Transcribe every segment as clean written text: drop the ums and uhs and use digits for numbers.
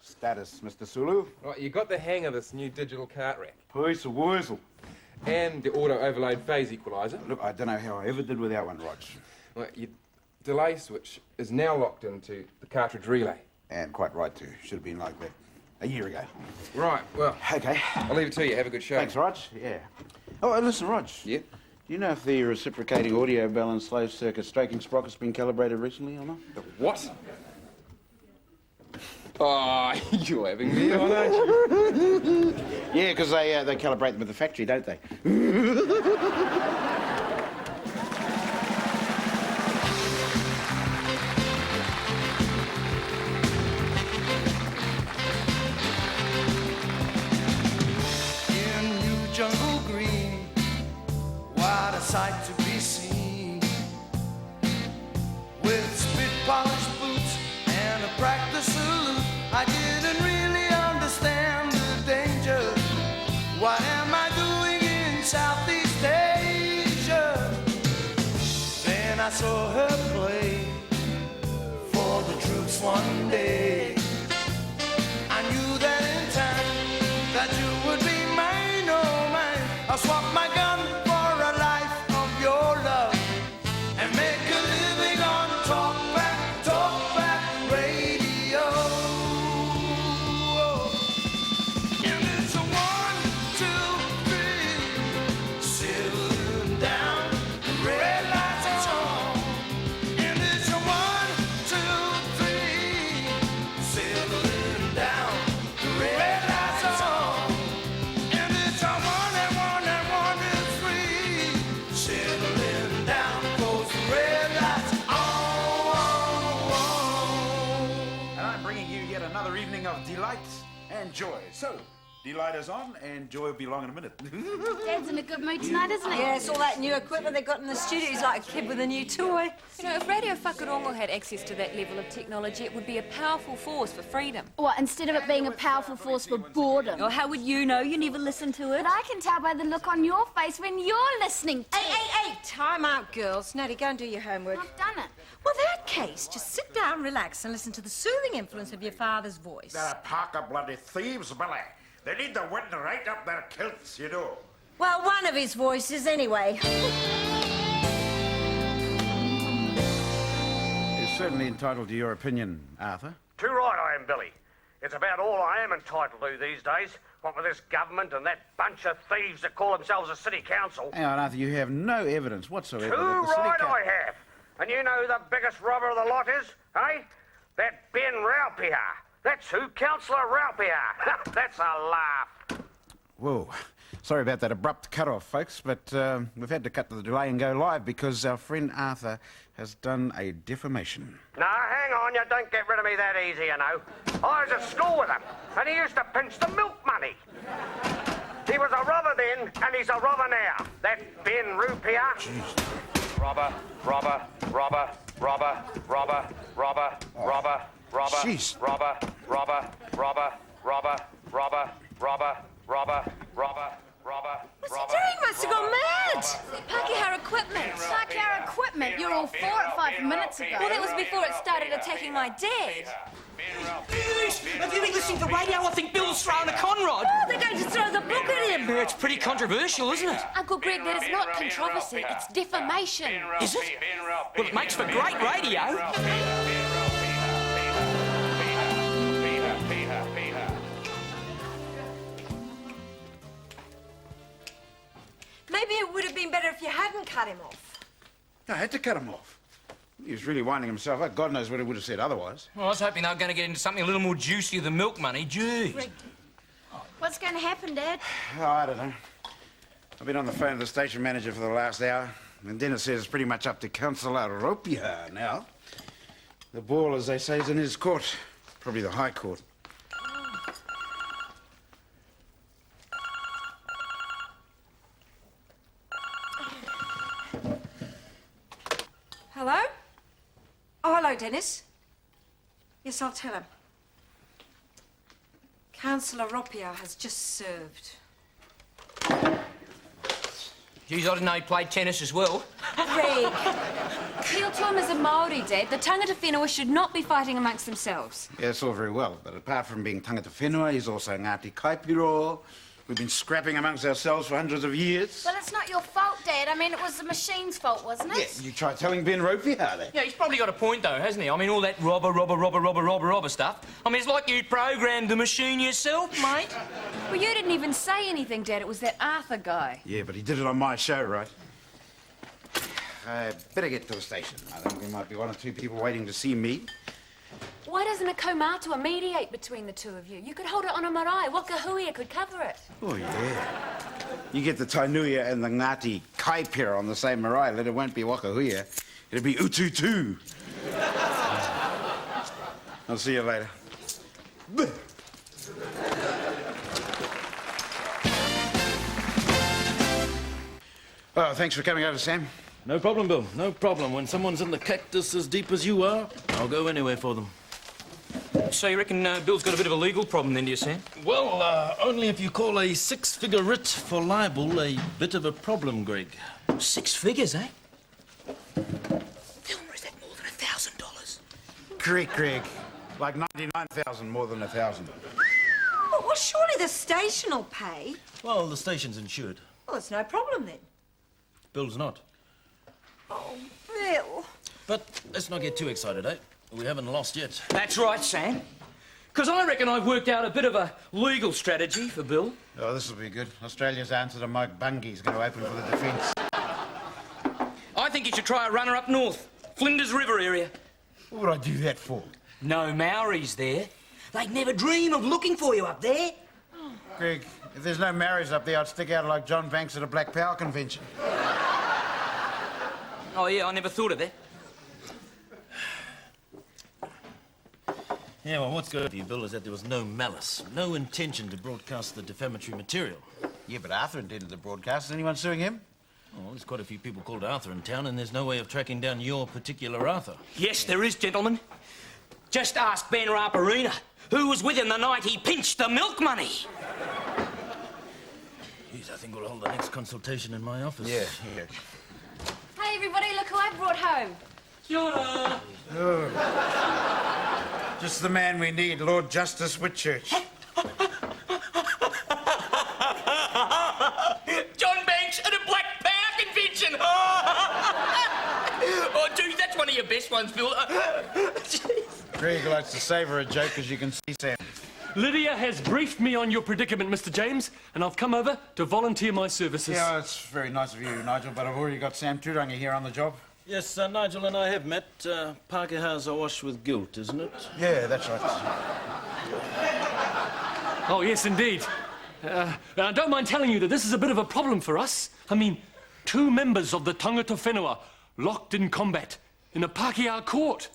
Status, Mr. Sulu. Right, you got the hang of this new digital cart rack. Piece of woozle. And the auto-overload phase equaliser. Look, I don't know how I ever did without one, Rog. Well, your delay switch is now locked into the cartridge relay. And quite right, too. Should have been like that a year ago. Right, well, Okay. I'll leave it to you. Have a good show. Thanks, Rog. Yeah. Oh, listen, Rog. Yeah? Do you know if the reciprocating audio balance closed circuit straking sprocket's been calibrated recently or not? The what? Oh, you're having me on, aren't you? Yeah, because they calibrate them at the factory, don't they? In New Jungle Green, what a sight to be seen. With spit-polished boots and a practice salute, I didn't really understand the danger. What am I doing in Southeast Asia? Then I saw her play for the troops one day. I knew that in time that you would be mine, oh mine. I'll swap my gun for a life of your love and make a living on talk back radio. And it's a 1, 2, 3, sitting down, the red lights are on. And it's a 1, 2, 3, sitting down, the red lights are on. And it's a 1 and 1 and 1 and 3, settling down, 'cause the red lights on. And I'm bringing you yet another evening of delight and joy. So, delight is on, and joy will be along in a minute. Dad's in a good mood tonight, isn't he? Yeah, it's all that new equipment they got in the studio. He's like a kid with a new toy. You know, if Radio Whakarongo had access to that level of technology, it would be a powerful force for freedom. What, instead of it being a powerful force for boredom? Or how would you know? You never listen to it. But I can tell by the look on your face when you're listening to Hey, time out, girls. Natty, go and do your homework. I've done it. Well, in that case, just sit down, relax, and listen to the soothing influence of your father's voice. They're a pack of bloody thieves, Billy. They need the wind right up their kilts, you know. Well, one of his voices, anyway. You're certainly entitled to your opinion, Arthur. Too right I am, Billy. It's about all I am entitled to these days. What with this government and that bunch of thieves that call themselves a city council. Hang on, Arthur, you have no evidence whatsoever Too that the city right I have. And you know who the biggest robber of the lot is, eh? That Ben Raupia. That's who Councillor Raupia. That's a laugh. Whoa. Sorry about that abrupt cut-off, folks, but we've had to cut to the delay and go live because our friend Arthur has done a defamation. No, hang on, you don't get rid of me that easy, you know. I was at school with him, and he used to pinch the milk money. He was a robber then, and he's a robber now. That Ben Raupia. Robber, robber, robber, robber, robber, robber, robber, robber, Jeez. robber, robber, robber, robber, robber, robber, robber, robber, robber. What's he doing? He must have gone mad. Pākehā equipment. Like our equipment, you're all for it 5 minutes ago. Well, that was before it started attacking my dad. Have you been listening to the radio? I think Bill's throwing a conrod. Oh, they're going to throw the book at him. Yeah, it's pretty controversial, isn't it? Uncle Greg, that is not controversy, it's defamation. Is it? Well, it makes for great radio. Maybe it would have been better if you hadn't cut him off. I had to cut him off. He was really winding himself up. God knows what he would have said otherwise. Well, I was hoping they were going to get into something a little more juicy than milk money. Gee. What's going to happen, Dad? Oh, I don't know. I've been on the phone to the station manager for the last hour, and Dennis says it's pretty much up to Councillor Raupia now. The ball, as they say, is in his court. Probably the High Court. Hello? Oh, hello, Dennis. Yes, I'll tell him. Councillor Raupia has just served. Geez, I didn't know he played tennis as well. Greg, Appeal to him as a Māori, Dad. The tangata whenua should not be fighting amongst themselves. Yeah, it's all very well, but apart from being tangata whenua, he's also Ngāti Kaipiro. We've been scrapping amongst ourselves for hundreds of years. Well, it's not your fault, Dad. I mean, it was the machine's fault, wasn't Yeah, it? you try telling Ben Ropey how that. Yeah, he's probably got a point, though, hasn't he? I mean, all that robber stuff. I mean, it's like you programmed the machine yourself, mate. Well, you didn't even say anything, Dad. It was that Arthur guy. Yeah, but he did it on my show, right? I better get to the station. I think there might be one or two people waiting to see me. Why doesn't a kaumātua mediate between the two of you? You could hold it on a marae. Wakahuia could cover it. Oh, yeah. You get the Tainuia and the Ngāti Kaipira on the same marae, then it won't be Wakahuia. It'll be Ututu. I'll see you later. Oh, thanks for coming over, Sam. No problem, Bill. No problem. When someone's in the cactus as deep as you are, I'll go anywhere for them. So you reckon Bill's got a bit of a legal problem then, do you, Sam? Well, only if you call a six-figure writ for libel a bit of a problem, Greg. 6 figures, eh? Thelma, is that more than $1,000? Correct, Greg. Like 99,000 more than 1,000. Well, surely the station will pay. Well, the station's insured. Well, it's no problem then. Bill's not. Oh, Bill. But let's not get too excited, eh? We haven't lost yet. That's right, Sam. Because I reckon I've worked out a bit of a legal strategy for Bill. Oh, this will be good. Australia's answer to Mike Bungay's going to open for the defence. I think you should try a runner up north, Flinders River area. What would I do that for? No Maoris there. They'd never dream of looking for you up there. Greg, if there's no Maoris up there, I'd stick out like John Banks at a Black Power convention. Oh, yeah, I never thought of that. Yeah, well, what's good for you, Bill, is that there was no malice, no intention to broadcast the defamatory material. Yeah, but Arthur intended the broadcast. Is anyone suing him? Well, there's quite a few people called Arthur in town, and there's no way of tracking down your particular Arthur. Yes, there is, gentlemen. Just ask Ben Raparina, who was with him the night he pinched the milk money. Jeez, I think we'll hold the next consultation in my office. Yeah. Hey, everybody, look who I brought home. Fiona! Just the man we need, Lord Justice Whitchurch. John Banks at a Black Power convention! Oh, geez, that's one of your best ones, Bill. Greg likes to savour a joke, as you can see, Sam. Lydia has briefed me on your predicament, Mr. James, and I've come over to volunteer my services. Yeah, it's very nice of you, Nigel, but I've already got Sam Turangi here on the job. Yes, Nigel and I have met. Parker House awash with guilt, isn't it? Yeah, that's right. Oh, yes, indeed. I don't mind telling you that this is a bit of a problem for us. I mean, 2 members of the tangata whenua locked in combat in a Pākehā court.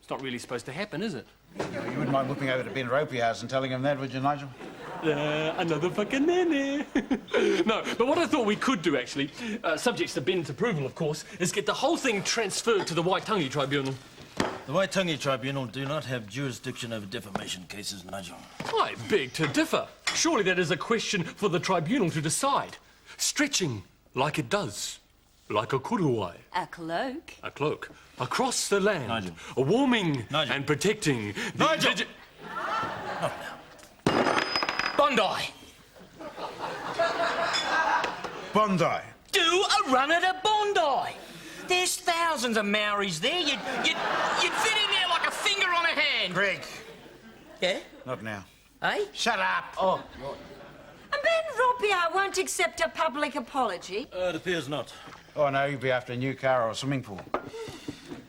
It's not really supposed to happen, is it? You wouldn't mind whipping over to Ben Ropey House and telling him that, would you, Nigel? Another fucking nene. No, but what I thought we could do, actually, subject to Ben's approval, of course, is get the whole thing transferred to the Waitangi Tribunal. The Waitangi Tribunal do not have jurisdiction over defamation cases, Nigel. I beg to differ. Surely that is a question for the tribunal to decide. Stretching like it does, like a kuruwai. A cloak. A cloak. Across the land. Nigel. Warming Nigel. and protecting the... Nigel! Bondi. Bondi. Do a run at a Bondi. There's thousands of Maoris there. You'd fit in there like a finger on a hand. Greg. Yeah? Not now. Eh? Shut up. Oh. And Ben Ropia won't accept a public apology. It appears not. Oh, no, you'll be after a new car or a swimming pool.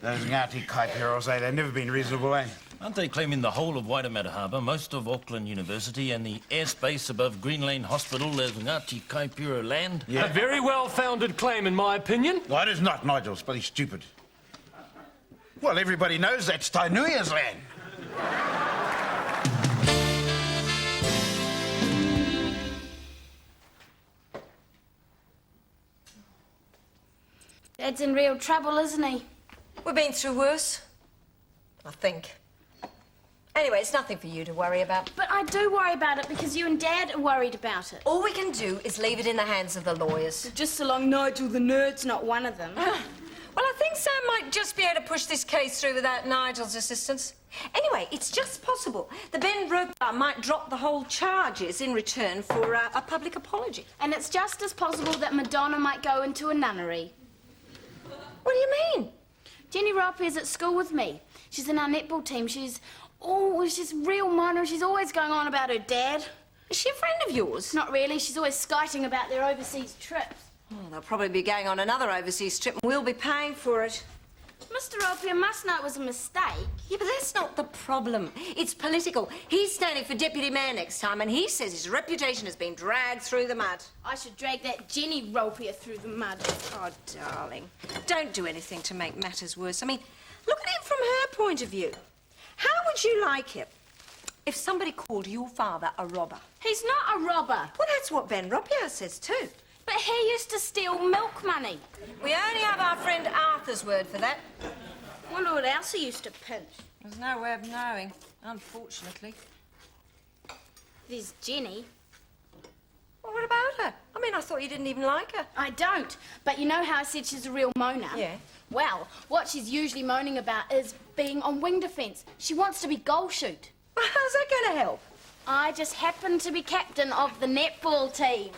Those Ngāti Kaipiros, they've never been reasonable, eh? Aren't they claiming the whole of Waitemata Harbour, most of Auckland University, and the airspace above Green Lane Hospital as Ngāti Kaipira land? A very well-founded claim, in my opinion. Well, it is not, Nigel. It's bloody stupid. Well, everybody knows that's Tainuia's land. Dad's in real trouble, isn't he? We've been through worse, I think. Anyway, it's nothing for you to worry about. But I do worry about it because you and Dad are worried about it. All we can do is leave it in the hands of the lawyers. Just so long Nigel the Nerd's not one of them. Well, I think Sam might just be able to push this case through without Nigel's assistance. Anyway, it's just possible the Ben Roper might drop the whole charges in return for a public apology. And it's just as possible that Madonna might go into a nunnery. What do you mean? Jenny Roper is at school with me. She's in our netball team. She's real minor. She's always going on about her dad. Is she a friend of yours? Not really. She's always skiting about their overseas trips. Oh, they'll probably be going on another overseas trip and we'll be paying for it. Mr. Roper must know it was a mistake. Yeah, but that's not the problem. It's political. He's standing for deputy mayor next time and he says his reputation has been dragged through the mud. I should drag that Jenny Roper through the mud. Oh, darling, don't do anything to make matters worse. I mean, look at it from her point of view. How would you like it if somebody called your father a robber? He's not a robber. Well, that's what Ben Ropier says too. But he used to steal milk money. We only have our friend Arthur's word for that. Wonder what else he used to pinch. There's no way of knowing, unfortunately. There's Jenny. Well, what about her? I mean, I thought you didn't even like her. I don't. But you know how I said she's a real moaner? Yeah. Well, what she's usually moaning about is being on wing defence. She wants to be goal shoot. Well, how's that going to help? I just happen to be captain of the netball team.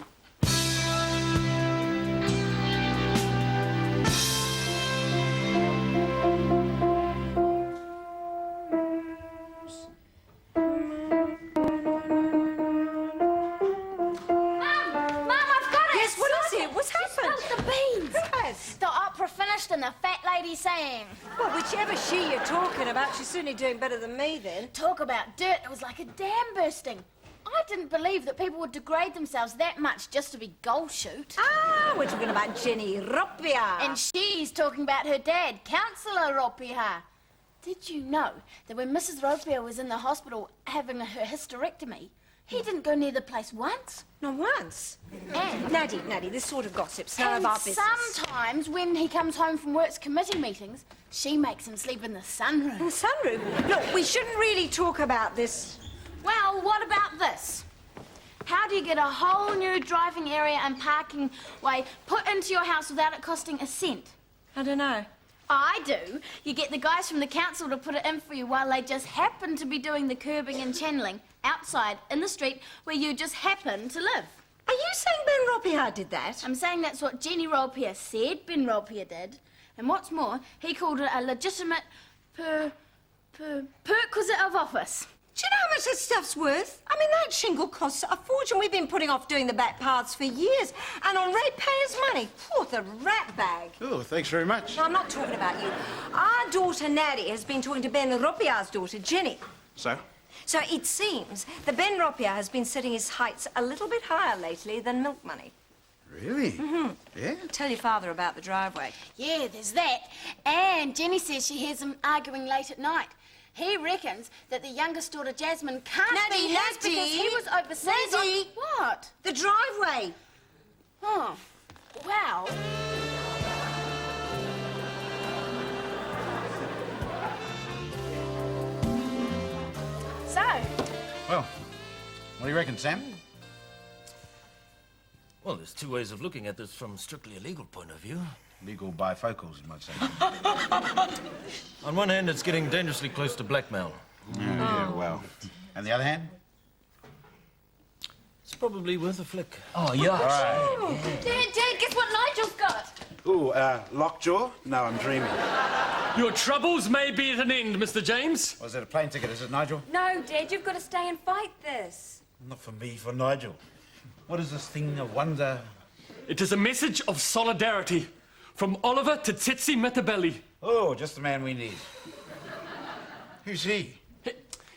And the fat lady sang. Well, whichever she you're talking about, she's certainly doing better than me then. Talk about dirt. It was like a dam bursting. I didn't believe that people would degrade themselves that much just to be goal shoot. Ah, we're talking about Jenny Ropier. And she's talking about her dad, Councillor Ropier. Did you know that when Mrs. Ropier was in the hospital having her hysterectomy, he didn't go near the place once? Not once. And Naddy, this sort of gossip's none of our business. Sometimes when he comes home from work's committee meetings, she makes him sleep in the sunroom. In the sunroom? Look, we shouldn't really talk about this. Well, what about this? How do you get a whole new driving area and parking way put into your house without it costing a cent? I don't know. I do. You get the guys from the council to put it in for you while they just happen to be doing the curbing and channeling outside in the street where you just happen to live. Are you saying Ben Ropier did that? I'm saying that's what Jenny Ropier said Ben Ropier did. And what's more, he called it a legitimate perquisite of office. Do you know how much that stuff's worth? I mean, that shingle costs a fortune. We've been putting off doing the back paths for years. And on ratepayers' money. Oh, the rat bag. Oh, thanks very much. No, I'm not talking about you. Our daughter, Naddy, has been talking to Ben Ropier's daughter, Jenny. So? So it seems that Ben Ropier has been setting his heights a little bit higher lately than milk money. Really? Mm-hmm. Yeah? Tell your father about the driveway. Yeah, there's that. And Jenny says she hears them arguing late at night. He reckons that the youngest daughter, Jasmine, can't be his because he was overseas on... What? The driveway. Oh, well... So... Well, what do you reckon, Sam? Well, there's two ways of looking at this from strictly a legal point of view. Legal bifocals, you might say. On one hand, it's getting dangerously close to blackmail. Yeah, well. And the other hand? It's probably worth a flick. Oh, yeah. All right. Dad, guess what Nigel's got? Ooh, lockjaw? No, I'm dreaming. Your troubles may be at an end, Mr. James. Was it a plane ticket, is it, Nigel? No, Dad, you've got to stay and fight this. Not for me, for Nigel. What is this thing of wonder? It is a message of solidarity from Oliver to Tsitsi Metabelli. Oh, just the man we need. Who's he?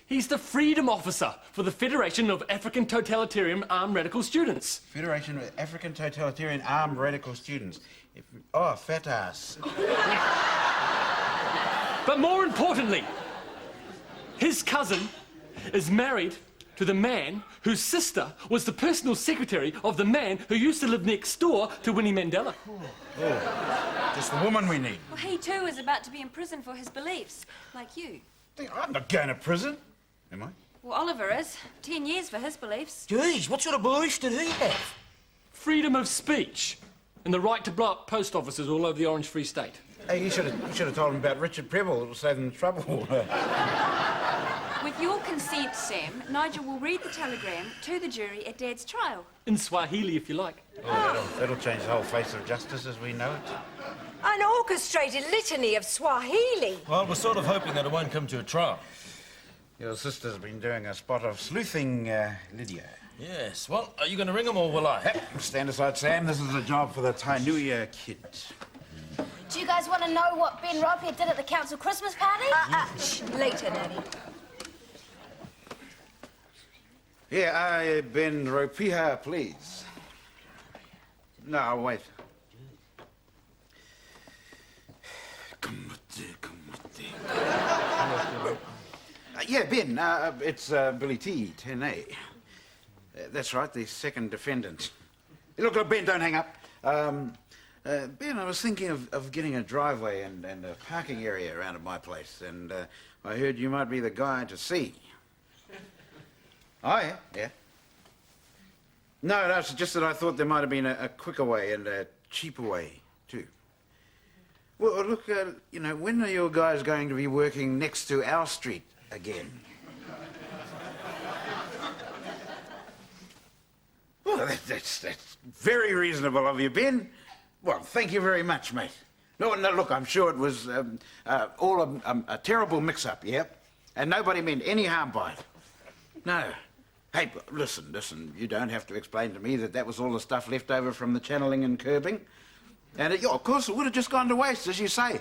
He's the Freedom Officer for the Federation of African Totalitarian Armed Radical Students. Federation of African Totalitarian Armed Radical Students. Oh, fat ass. But more importantly, his cousin is married to the man whose sister was the personal secretary of the man who used to live next door to Winnie Mandela. Oh, just the woman we need. Well, he too is about to be in prison for his beliefs, like you. I'm not going to prison. Am I? Well, Oliver is. 10 years for his beliefs. Jeez, what sort of beliefs did he have? Freedom of speech and the right to blow up post offices all over the Orange Free State. Hey, you should have told him about Richard Preble. It'll save them trouble. With your consent, Sam, Nigel will read the telegram to the jury at Dad's trial. In Swahili, if you like. That'll change the whole face of justice as we know it. An orchestrated litany of Swahili. Well, we're sort of hoping that it won't come to a trial. Your sister's been doing a spot of sleuthing, Lydia. Yes. Well, are you going to ring him or will I? Stand aside, Sam. This is a job for the Tainui kid. Do you guys want to know what Ben Ropier did at the council Christmas party? Shh, later, Nanny. Yeah, Ben Ropiha, please. No, wait. Yeah, Ben, it's Billy T, 10A. That's right, the second defendant. Look, Ben, don't hang up. Ben, I was thinking of getting a driveway and a parking area around at my place, and I heard you might be the guy to see. Oh, yeah. No, it's just that I thought there might have been a quicker way and a cheaper way, too. Well, look, when are you guys going to be working next to our street again? Well, that's very reasonable of you, Ben. Well, thank you very much, mate. No, look, I'm sure it was all a terrible mix-up, yep? And nobody meant any harm by it. No. Hey, listen, you don't have to explain to me that was all the stuff left over from the channeling and curbing. And, of course, it would have just gone to waste, as you say.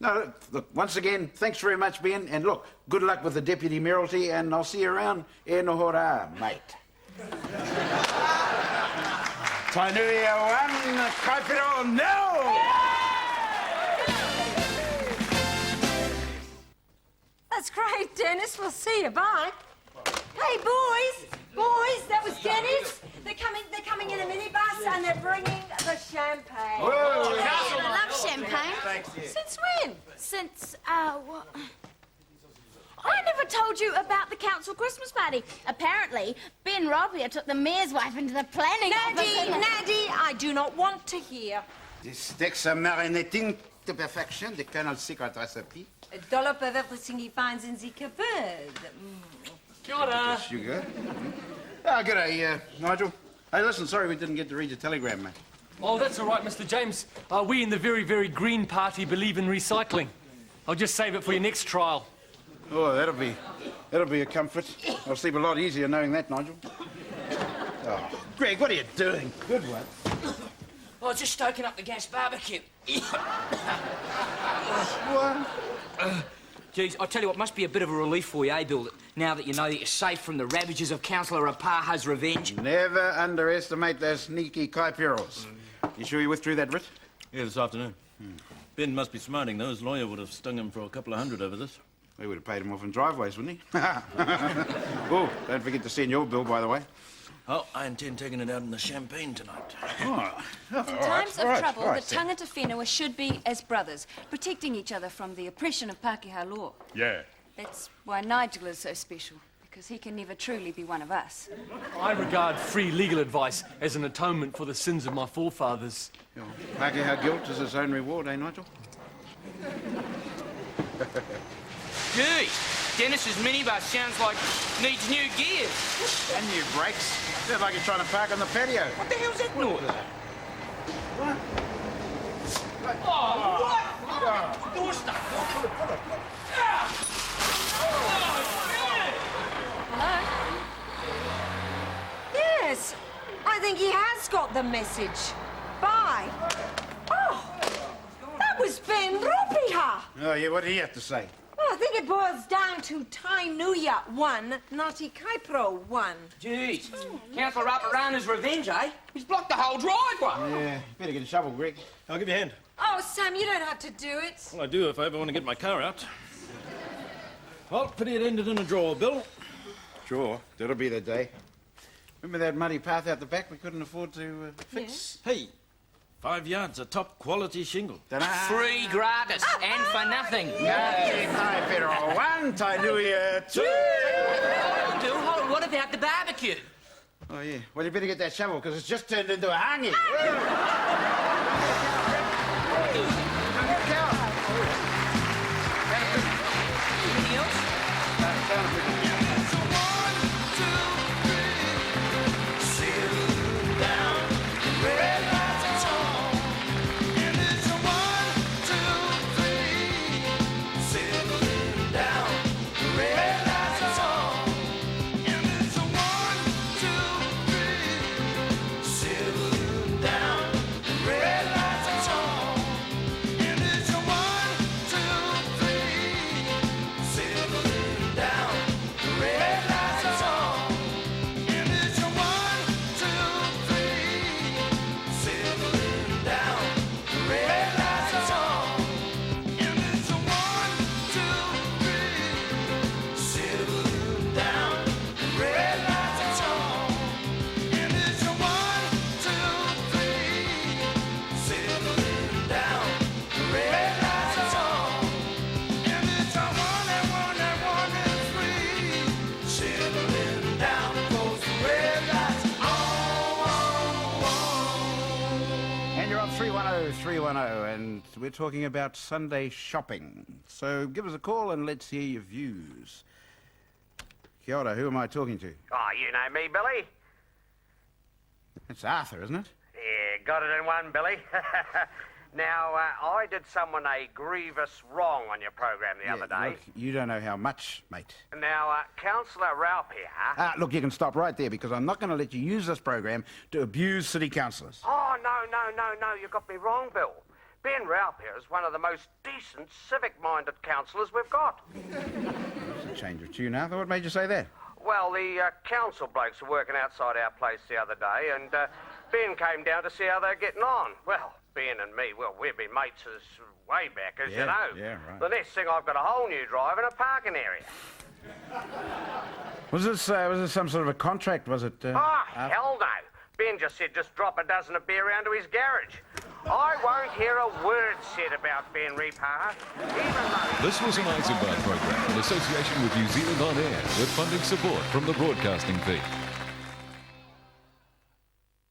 No, look, once again, thanks very much, Ben. And, look, good luck with the Deputy Mayoralty, and I'll see you around e nohora, mate. Tainui 1, Kaipiro, no! That's great, Dennis. We'll see you. Bye. Hey, boys, that was Dennis. They're coming in a minibus and they're bringing the champagne. Whoa. I love champagne. Thanks, yeah. Since when? Since, what? I never told you about the council Christmas party. Apparently, Ben Ropier took the mayor's wife into the planning office. Nadie, I do not want to hear. The steaks are marinating to perfection, the Colonel's secret recipe. A dollop of everything he finds in the cupboard. Kia ora. Sugar. Oh, g'day, Nigel. Hey, listen, sorry we didn't get to read your telegram, mate. Oh, that's all right, Mr. James. We in the very, very green party believe in recycling. I'll just save it for your next trial. Oh, that'll be a comfort. I'll sleep a lot easier knowing that, Nigel. Oh, Greg, what are you doing? Good one. Oh, just stoking up the gas barbecue. What? Geez, I tell you what, must be a bit of a relief for you, eh, Bill, now that you know that you're safe from the ravages of Councillor Rapaha's revenge. Never underestimate those sneaky Kaipiros. You sure you withdrew that writ? Yeah, this afternoon. Ben must be smarting, though. His lawyer would have stung him for a couple of hundred over this. They would have paid him off in driveways, wouldn't he? Oh, don't forget to send your bill, by the way. Oh, I intend taking it out in the champagne tonight. Oh, In times of trouble, the tangata whenua should be as brothers, protecting each other from the oppression of Pākehā law. Yeah. That's why Nigel is so special, because he can never truly be one of us. I regard free legal advice as an atonement for the sins of my forefathers. Pākehā guilt is its own reward, eh, Nigel? Gee, Dennis's minibus sounds like needs new gears. And new brakes. Sounds like you're trying to park on the patio. What the hell's that noise? Door stuck. Hello? Yes, I think he has got the message. Bye. Oh, that was Ben Ropiha. Oh, yeah, what did he have to say? Well, I think it boils down to Tainuya 1, Ngāti Kaipiro 1. Geez, Councillor Raparana's revenge, eh? He's blocked the whole driveway. Yeah, better get a shovel, Greg. I'll give you a hand. Oh, Sam, you don't have to do it. Well, I do if I ever want to get my car out. Well, pity it ended in a drawer, Bill. Sure, that'll be the day. Remember that muddy path out the back we couldn't afford to fix? Hey, 5 yards of top quality shingle. Free gratis and for nothing. Kaipiro 1, Tainui 2. Bill, hold on, what about the barbecue? Oh, yeah. Well, you better get that shovel, because it's just turned into a hangi. 410, and we're talking about Sunday shopping. So give us a call and let's hear your views. Kia ora, who am I talking to? Oh, you know me, Billy. It's Arthur, isn't it? Yeah, got it in one, Billy. Now, I did someone a grievous wrong on your program the other day. Look, you don't know how much, mate. Now, Councillor Ralph here... Look, you can stop right there because I'm not going to let you use this program to abuse city councillors. Oh, no, you got me wrong, Bill. Ben Ralph here is one of the most decent, civic-minded councillors we've got. It's a change of tune, Arthur. What made you say that? Well, the council blokes were working outside our place the other day, and Ben came down to see how they're getting on. Well, Ben and me, well, we've been mates as way back, as you know. Yeah, right. The next thing, I've got a whole new drive and a parking area. Was this some sort of a contract, was it? Hell no. Ben just said just drop a dozen of beer round to his garage. I won't hear a word said about Ben Repar, even though... This was an Eisenbahn program in association with New Zealand On Air, with funding support from the Broadcasting Fee.